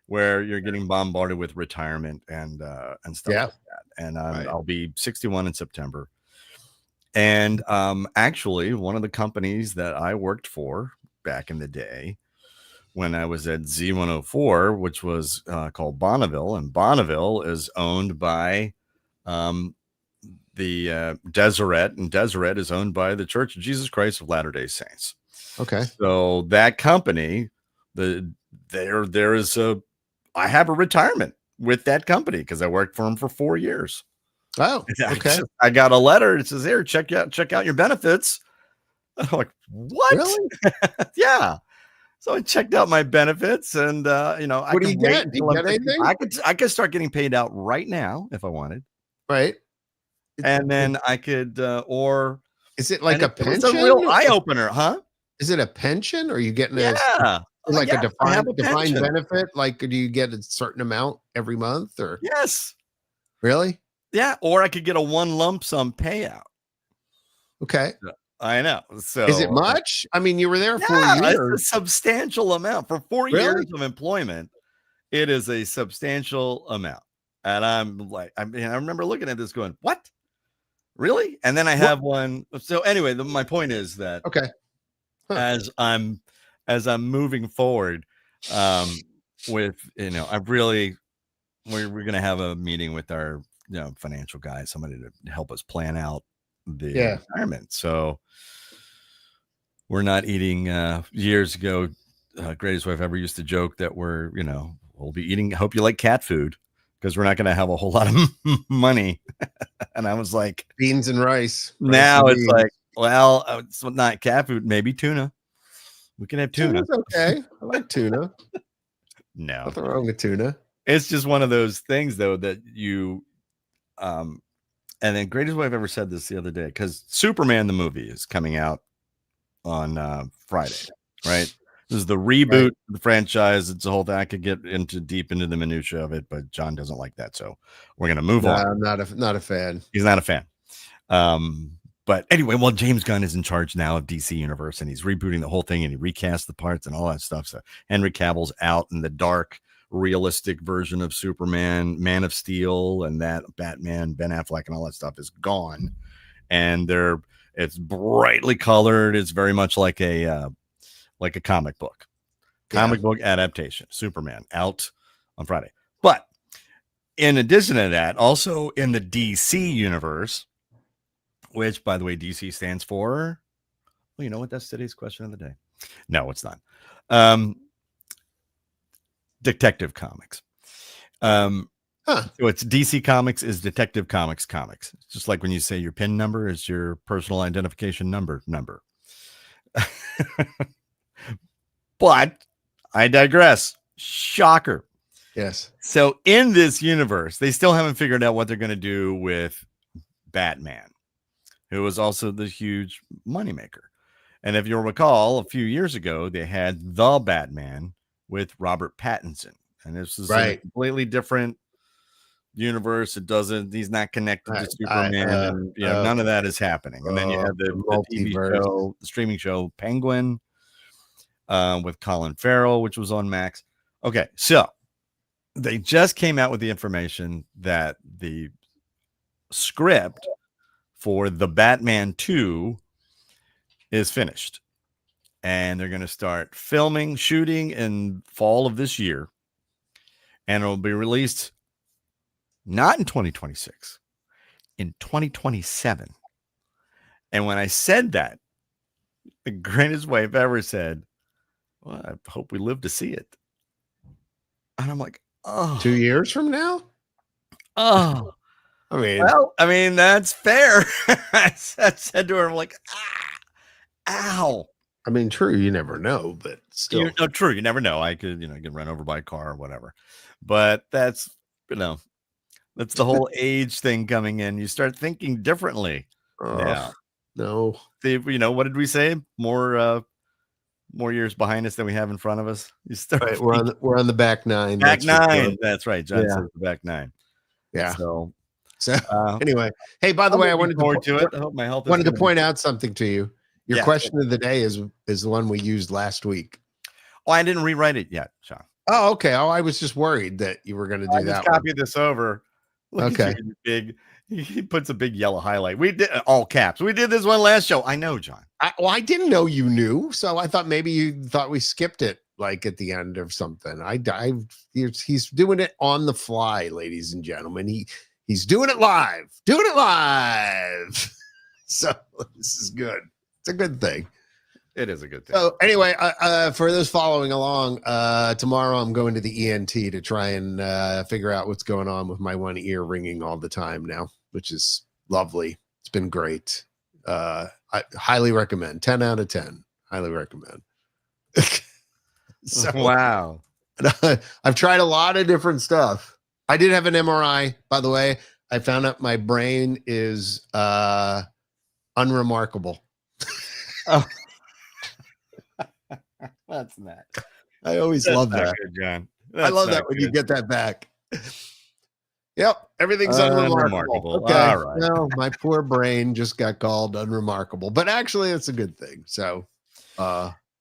B: where you're getting bombarded with retirement and stuff like that. And I'll be 61 in September. And actually, one of the companies that I worked for back in the day when I was at Z104, which was called Bonneville, and Bonneville is owned by the Deseret, and Deseret is owned by the Church of Jesus Christ of Latter-day Saints.
A: Okay.
B: So that company, I have a retirement with that company because I worked for them for 4 years.
A: Oh, okay.
B: I got a letter. It says, "Here, check out your benefits." I'm like, "What?"
A: Really?
B: Yeah. So I checked out my benefits, and
A: what do you get? Do you get anything?
B: I could start getting paid out right now if I wanted.
A: Right.
B: And then I could, or
A: is it like a pension?
B: It's a real eye opener, huh?
A: Is it a pension? Or are you getting
B: a
A: defined benefit? Like, do you get a certain amount every month? Or
B: yes,
A: really?
B: Yeah. Or I could get a one lump sum payout.
A: Okay.
B: I know. So
A: is it much? I mean, you were there 4 years.
B: It's a substantial amount for 4 years of employment. It is a substantial amount. And I'm like, I remember looking at this going, what? Really? And then I have one. So anyway, my point is that as I'm moving forward, with we're going to have a meeting with our financial guy, somebody to help us plan out the retirement. So we're not eating years ago. Greatest wife ever used to joke that we'll be eating. I hope you like cat food. because we're not going to have a whole lot of money. And I was like,
A: beans and rice.
B: now
A: and
B: it's
A: beans.
B: like, well, it's not cat food, maybe tuna. We can have tuna.
A: Tuna's okay. I like tuna.
B: No,
A: Nothing wrong with tuna.
B: it's just one of those things, though, that you, and the greatest way I've ever said this the other day, because Superman the movie is coming out on Friday, right? This is the reboot of the franchise. It's a whole thing. I could get deep into the minutia of it, but John doesn't like that, so we're gonna move on.
A: I'm not a fan.
B: He's not a fan. But anyway, well, James Gunn is in charge now of DC Universe, and he's rebooting the whole thing, and he recast the parts and all that stuff. So Henry Cavill's out in the dark, realistic version of Superman, Man of Steel, and that Batman, Ben Affleck, and all that stuff is gone. And it's brightly colored. It's very much like a comic book, book adaptation. Superman out on Friday. But in addition to that, also in the DC universe, which, by the way, DC stands for, well, you know what? That's today's question of the day. No, it's not. Detective Comics. So it's DC Comics is Detective Comics. It's just like when you say your PIN number is your personal identification number. But I digress. Shocker.
A: Yes.
B: So in this universe, they still haven't figured out what they're going to do with Batman, who was also the huge moneymaker. And if you'll recall, a few years ago, they had The Batman with Robert Pattinson. And this is a completely different universe. He's not connected to Superman. And none of that is happening. And then you have the TV show, the streaming show, Penguin, with Colin Farrell, which was on Max. Okay, so they just came out with the information that the script for The Batman 2 is finished. And they're going to start shooting in fall of this year. And it'll be released not in 2026, in 2027. And when I said that, the greatest way I've ever said, well, I hope we live to see it. And I'm like, oh.
A: 2 years from now?
B: Oh. I mean, that's fair. I said to her, I'm like, ow.
A: I mean, true, you never know, but still.
B: True, you never know. I could, get run over by a car or whatever. But that's, that's the whole age thing coming in. You start thinking differently.
A: No.
B: What did we say? More years behind us than we have in front of us. You start
A: we're on the back nine.
B: Back nine. That's right. John says the back nine.
A: Yeah.
B: So
A: anyway, hey, by the way, I wanted to point out something to you. Your question of the day is the one we used last week.
B: Oh, I didn't rewrite it yet, Sean.
A: Oh, okay. Oh, I was just worried that you were going to do that.
B: Just copy this over.
A: Okay.
B: He puts a big yellow highlight. We did all caps. We did this one last show. I know, John.
A: I didn't know you knew, so I thought maybe you thought we skipped it like at the end of something. He's doing it on the fly, ladies and gentlemen. He's doing it live. So this is good. It's a good thing.
B: It is a good thing.
A: So anyway, for those following along, tomorrow I'm going to the ENT to try and figure out what's going on with my one ear ringing all the time now, which is lovely. It's been great. I highly recommend. 10 out of 10. Highly recommend.
B: Wow.
A: I've tried a lot of different stuff. I did have an MRI, by the way. I found out my brain is unremarkable.
B: Oh. That's not.
A: I always love that,
B: good, John.
A: I love that when you get that back. Yep, everything's unremarkable. Okay,
B: all right.
A: Well, my poor brain just got called unremarkable, but actually, it's a good thing. So,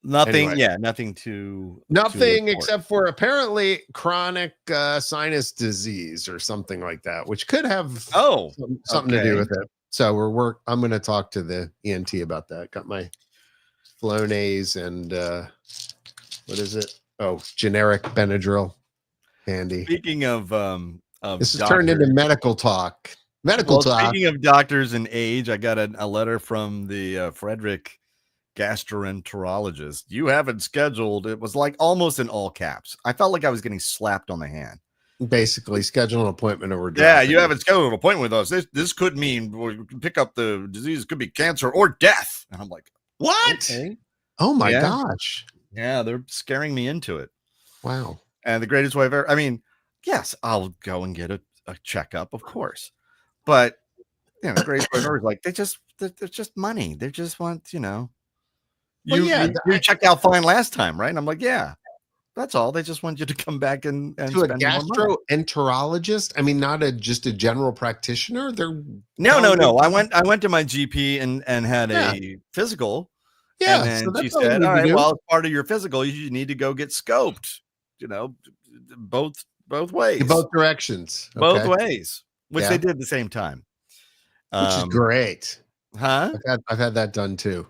B: nothing.
A: Anyway.
B: Yeah, nothing to
A: except for apparently chronic sinus disease or something like that, which could have something to do with it. So I'm going to talk to the ENT about that. Got my Flonase and what is it? Oh, generic Benadryl handy.
B: Speaking of
A: this has turned into medical talk. Talk.
B: Speaking of doctors and age, I got a letter from the Frederick gastroenterologist. You haven't scheduled. It was like almost in all caps. I felt like I was getting slapped on the hand.
A: Basically, schedule an appointment or we're
B: Yeah,
A: dropping
B: you
A: it.
B: haven't scheduled an appointment with us. This could mean we can pick up the disease. It could be cancer or death. And I'm like,
A: What?
B: okay.
A: Oh my
B: Yeah.
A: gosh.
B: Yeah, they're scaring me into it.
A: Wow.
B: And the greatest way I've ever, I mean, yes, I'll go and get a checkup, of course. But, you know, the greatest way ever is like, they're just money. They just want, you know,
A: Well, yeah,
B: you checked out fine last time, right? And I'm like, yeah, that's all. They just want you to come back and
A: to a
B: spend more money.
A: gastroenterologist. I mean, not just a general practitioner. They're
B: No.
A: telling you-
B: I went to my GP and had
A: Yeah.
B: a physical.
A: Yeah,
B: And then
A: so
B: she
A: that's all you
B: said,
A: need
B: all
A: to
B: right,
A: do.
B: well, as part of your physical, you need to go get scoped, you know, both ways.
A: In both directions.
B: Both
A: Okay.
B: ways, which
A: Yeah.
B: they did at the same time.
A: Which is great.
B: Huh?
A: I've had that done too.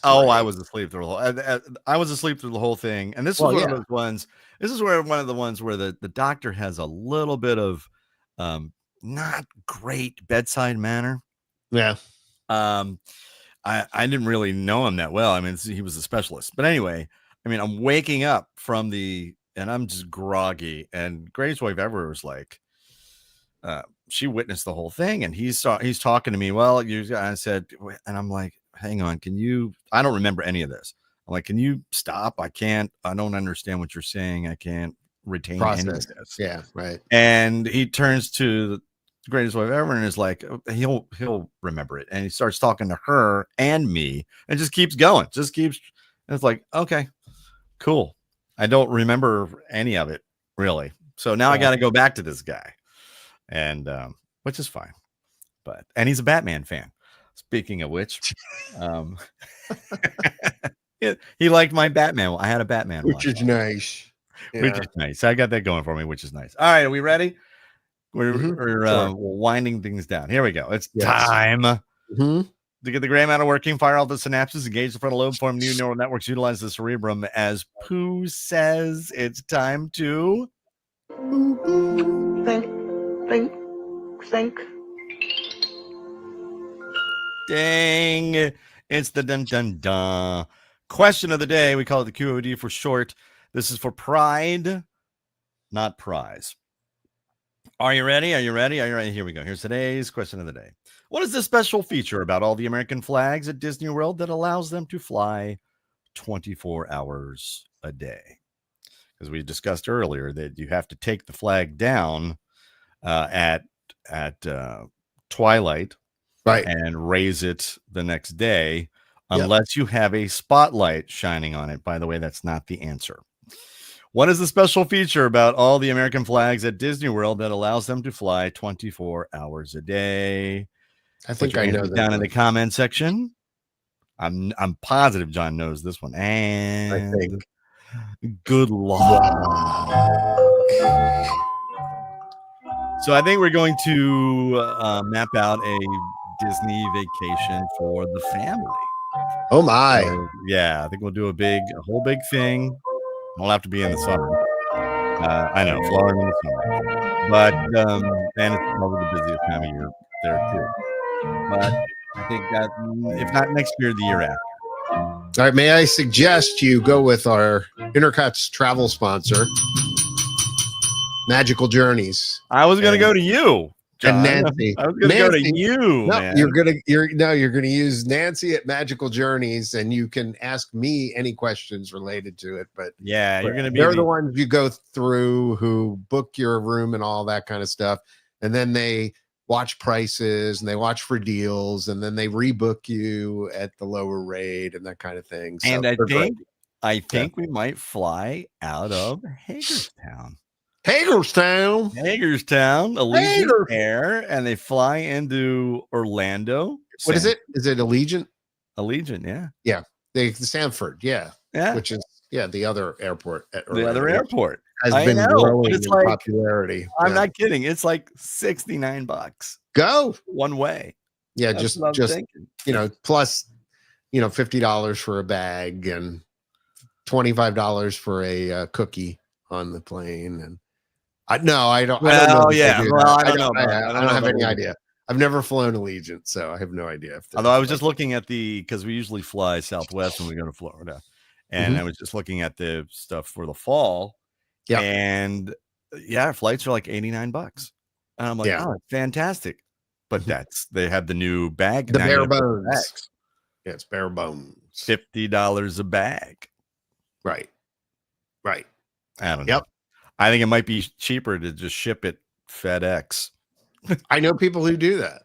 B: Oh, I was asleep through the whole. I was asleep through the whole thing, and this was one of those ones. This is where one of the ones where the doctor has a little bit of not great bedside manner.
A: Yeah.
B: I didn't really know him that well. I mean, he was a specialist, but anyway, I mean, I'm waking up from and I'm just groggy. And greatest wife ever was like, she witnessed the whole thing, and he's talking to me. Well, I said, and I'm like, hang on, I don't remember any of this. I'm like, can you stop? I don't understand what you're saying. I can't retain any of this.
A: Yeah, right.
B: And he turns to the greatest wife ever and is like, he'll remember it. And he starts talking to her and me and just keeps going, and it's like, okay, cool. I don't remember any of it really. So now I got to go back to this guy, and which is fine. And he's a Batman fan. Speaking of which, he liked my Batman. I had a Batman,
A: which is nice.
B: Yeah. Which is nice. I got that going for me, which is nice. All right, are we ready? We're winding things down. Here we go. It's time to get the gray matter working, fire all the synapses, engage the frontal lobe, form new neural networks, utilize the cerebrum. As Pooh says, it's time to think. Dang. It's the dun dun dun. Question of the day. We call it the QOD for short. This is for pride, not prize. Are you ready? Here we go. Here's today's question of the day. What is the special feature about all the American flags at Disney World that allows them to fly 24 hours a day? Because we discussed earlier that you have to take the flag down at twilight,
A: right,
B: and raise it the next day, unless you have a spotlight shining on it. By the way, that's not the answer. What is the special feature about all the American flags at Disney World that allows them to fly 24 hours a day?
A: I think I know that
B: down in the comment section. I'm positive John knows this one. And
A: I think
B: good luck. So I think we're going to map out a Disney vacation for the family.
A: Oh my.
B: So, yeah, I think we'll do a whole big thing. It'll have to be in the summer. I know, Florida in the summer. But and it's probably the busiest time of year there too. But I think that if not next year, the year after.
A: All right, may I suggest you go with our Intercuts travel sponsor, Magical Journeys.
B: I was going to go to you, John.
A: And Nancy.
B: I was going to go to you.
A: No,
B: man.
A: you're going to use Nancy at Magical Journeys, and you can ask me any questions related to it. But
B: yeah, you're going to be.
A: They're the ones you go through who book your room and all that kind of stuff, and then they watch prices and they watch for deals, and then they rebook you at the lower rate and that kind of thing. So
B: and I think we might fly out of Hagerstown. Allegiant Air, and they fly into Orlando.
A: What is it? Is it Allegiant?
B: Allegiant, yeah.
A: Yeah. Sanford, yeah. Which is the other airport at
B: Orlando. The other airport
A: has been growing in popularity.
B: I'm not kidding. It's like $69.
A: Go
B: one way.
A: Yeah, just plus $50 for a bag and $25 for a cookie on the plane. And I don't know. I don't know. I don't have any idea. I've never flown Allegiant, so I have no idea.
B: Although I was just looking at because we usually fly Southwest when we go to Florida, and I was just looking at the stuff for the fall.
A: Yeah,
B: and Yeah, flights are like $89. And I'm like,
A: Yeah.
B: oh, fantastic. But they have the new bag.
A: The
B: Now you
A: bare
B: have to put
A: bones.
B: bags.
A: Yeah, it's bare bones.
B: $50 a bag.
A: Right. Right.
B: I don't know. I think it might be cheaper to just ship it FedEx.
A: I know people who do that.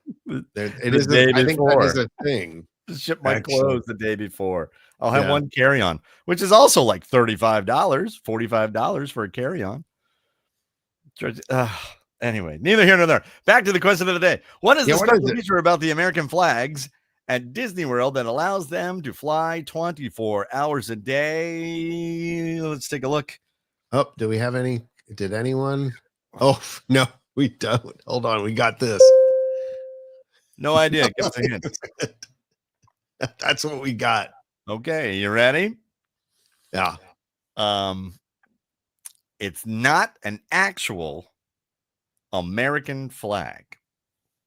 A: It is. I think that is a thing.
B: Just ship my
A: Actually.
B: clothes the day before. I'll have one carry-on, which is also like $35, $45 for a carry-on. Anyway, neither here nor there. Back to the question of the day. What is the special feature about the American flags at Disney World that allows them to fly 24 hours a day? Let's take a look.
A: Oh, do we have any? Did anyone? Oh, no, we don't. Hold on. We got this.
B: No idea. Give us a hint.
A: That's what we got.
B: Okay, you ready?
A: Yeah.
B: It's not an actual American flag.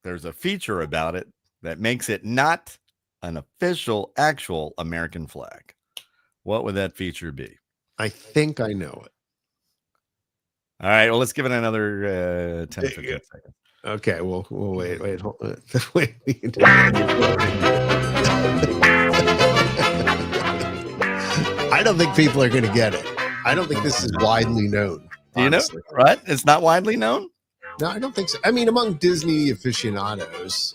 B: There's a feature about it that makes it not an official, actual American flag. What would that feature be?
A: I think I know it.
B: All right. Well, let's give it another 10 or 15 seconds.
A: Okay. Well, wait. Hold on. Wait. I don't think people are going to get it. I don't think this is widely known.
B: Do you know? Right? It's not widely known?
A: No, I don't think so. I mean, among Disney aficionados,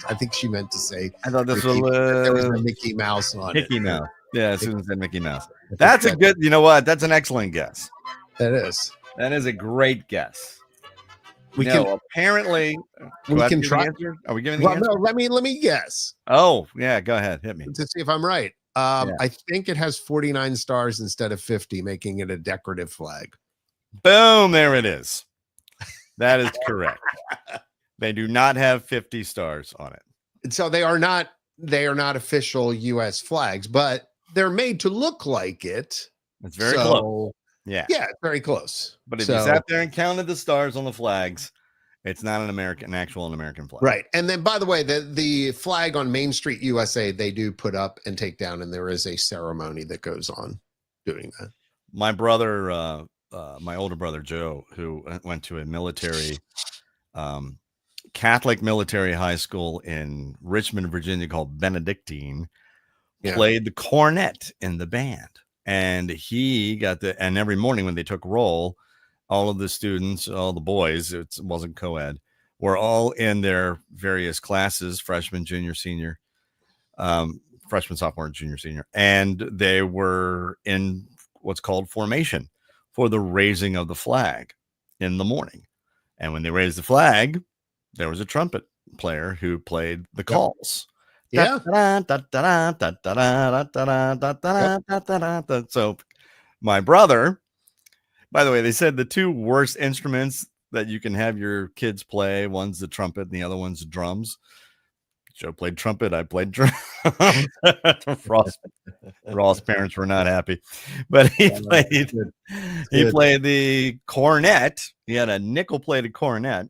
A: I think she meant to say.
B: I thought this
A: there was a Mickey Mouse on
B: Mickey it. Mouse. Yeah, Susan said Mickey Mouse. That's a good, you know what? That's an excellent guess.
A: That is.
B: That is a great guess.
A: We can
B: apparently
A: we can try.
B: Are we giving the answer?
A: No, let me guess.
B: Oh, yeah, go ahead. Hit me.
A: To see if I'm right. I think it has 49 stars instead of 50, making it a decorative flag.
B: Boom, there it is. That is correct. They do not have 50 stars on it.
A: And so they are not official US flags, but they're made to look like it.
B: It's very close. Yeah.
A: Yeah, it's very close.
B: But if you sat there and counted the stars on the flags, it's not an actual American flag.
A: Right. And then, by the way, the flag on Main Street, USA, they do put up and take down, and there is a ceremony that goes on doing that.
B: My brother, my older brother, Joe, who went to a military, Catholic military high school in Richmond, Virginia, called Benedictine, played the cornet in the band. And he got and every morning when they took roll, all of the students, all the boys, it wasn't co-ed, were all in their various classes, freshman, junior, senior, freshman, sophomore, junior, senior. And they were in what's called formation for the raising of the flag in the morning. And when they raised the flag, there was a trumpet player who played the calls.
A: Yeah.
B: So my brother, by the way, they said the two worst instruments that you can have your kids play, one's the trumpet and the other one's the drums. Joe played trumpet, I played drums. Ross parents were not happy, but he played the cornet. He had a nickel-plated cornet,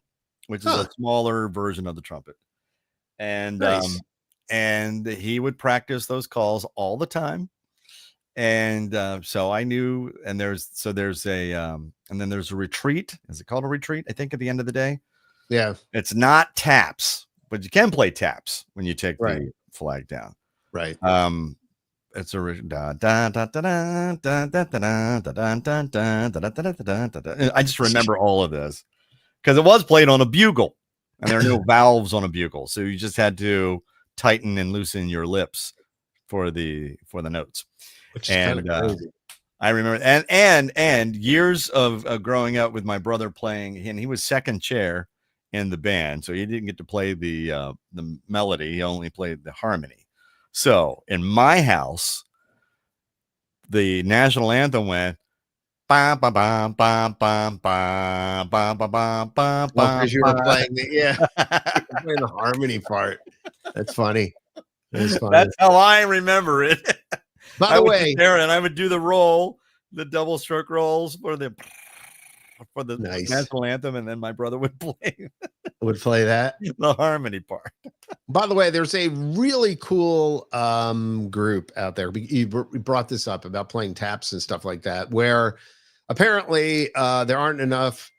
B: which is a smaller version of the trumpet. And and he would practice those calls all the time. And so I knew, and there's a and then there's a retreat. Is it called a retreat? I think at the end of the day.
A: Yeah.
B: It's not taps, but you can play taps when you take the flag down.
A: Right.
B: It's a I just remember all of this because it was played on a bugle, and there are no valves on a bugle, so you just had to tighten and loosen your lips for the notes. Which is kind of crazy. I remember, and years of growing up with my brother playing, and he was second chair in the band, so he didn't get to play the melody. He only played the harmony. So in my house, the national anthem went bam bam bam bam bam bam bam bam bam bam.
A: Because you were playing playing the harmony part. That's funny.
B: That's how I remember it.
A: By the way,
B: and I would do the roll, the double stroke rolls for the national anthem, and then my brother would play
A: that
B: the harmony part.
A: By the way, there's a really cool group out there. You brought this up about playing taps and stuff like that, where apparently there aren't enough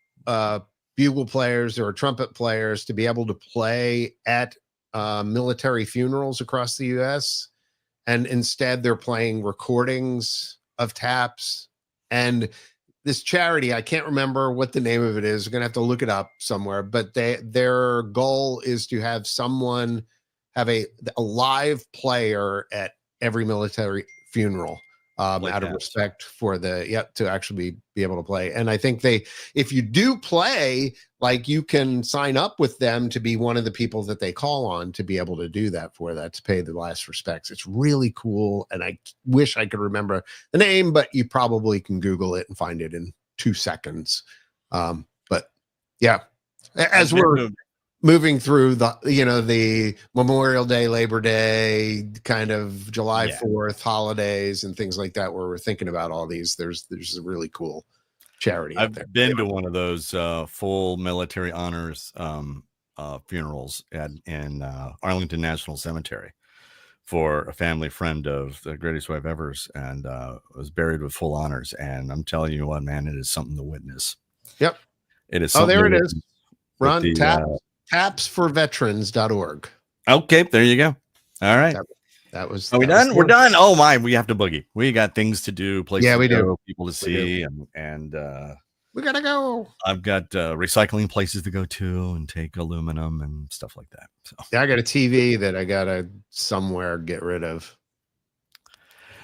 A: bugle players or trumpet players to be able to play at military funerals across the US. And instead, they're playing recordings of taps. And this charity, I can't remember what the name of it is. We're gonna have to look it up somewhere. But their goal is to have someone have a live player at every military funeral, out of respect for to actually be able to play. And I think if you do play, like, you can sign up with them to be one of the people that they call on to be able to do that, to pay the last respects. It's really cool. And I wish I could remember the name, but you probably can Google it and find it in 2 seconds. But yeah, as we're moving through the Memorial Day, Labor Day, kind of July 4th holidays and things like that, where we're thinking about all these, there's a really cool charity out there.
B: I've been to one of those full military honors funerals in Arlington National Cemetery for a family friend of the greatest wife ever's, and was buried with full honors. And I'm telling you what, man, it is something to witness.
A: Yep.
B: It is.
A: Oh, there it is. Run tapsforveterans.org.
B: Okay, there you go. All right.
A: That was.
B: Are we done? We're done. Oh my, we have to boogie. We got things to do, places
A: we
B: to go,
A: do.
B: people to see, and
A: we gotta go.
B: I've got recycling places to go to and take aluminum and stuff like that. So
A: yeah, I got a TV that I gotta somewhere get rid of.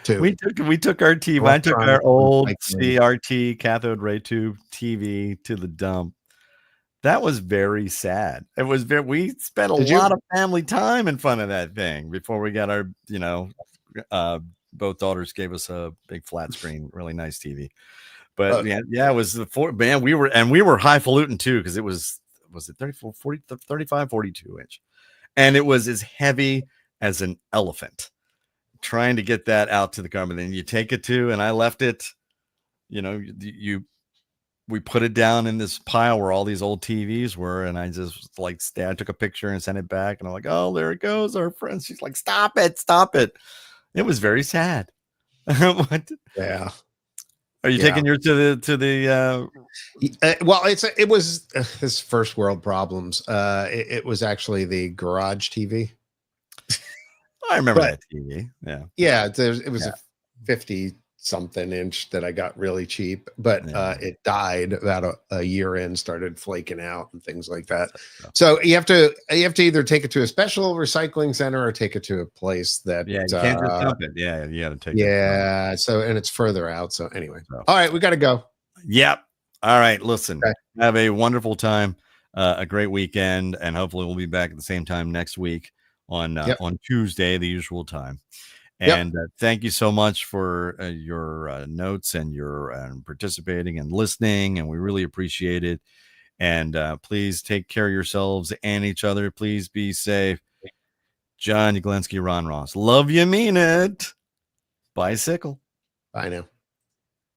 A: Too.
B: We took our TV. I took our old CRT cathode ray tube TV to the dump. That was very sad. It was we spent a lot of family time in front of that thing before we got our, both daughters gave us a big flat screen, really nice TV. But it was we were highfalutin too, because it was it 34, 40, 35, 42 inch. And it was as heavy as an elephant, trying to get that out to the car. And then you take it to, and I left it, we put it down in this pile where all these old TVs were. And I just I took a picture and sent it back. And I'm like, oh, there it goes. Our friend. She's like, stop it. It was very sad. What?
A: Yeah.
B: Are you taking yours to the
A: well, it was this first world problems. It was actually the garage TV.
B: I remember that TV. Yeah.
A: Yeah. It was a 50-something inch that I got really cheap, but it died about a year in, started flaking out and things like that. So you have to either take it to a special recycling center or take it to a place that
B: you can't just dump it. Yeah, you got to take it.
A: Yeah. So, and it's further out. So anyway, all right, we got to go.
B: Yep. All right. Listen, have a wonderful time, a great weekend, and hopefully we'll be back at the same time next week on Tuesday, the usual time. And thank you so much for your notes and your participating and listening. And we really appreciate it. And please take care of yourselves and each other. Please be safe. John Uglensky, Ron Ross. Love you, mean it. Bicycle.
A: Bye now.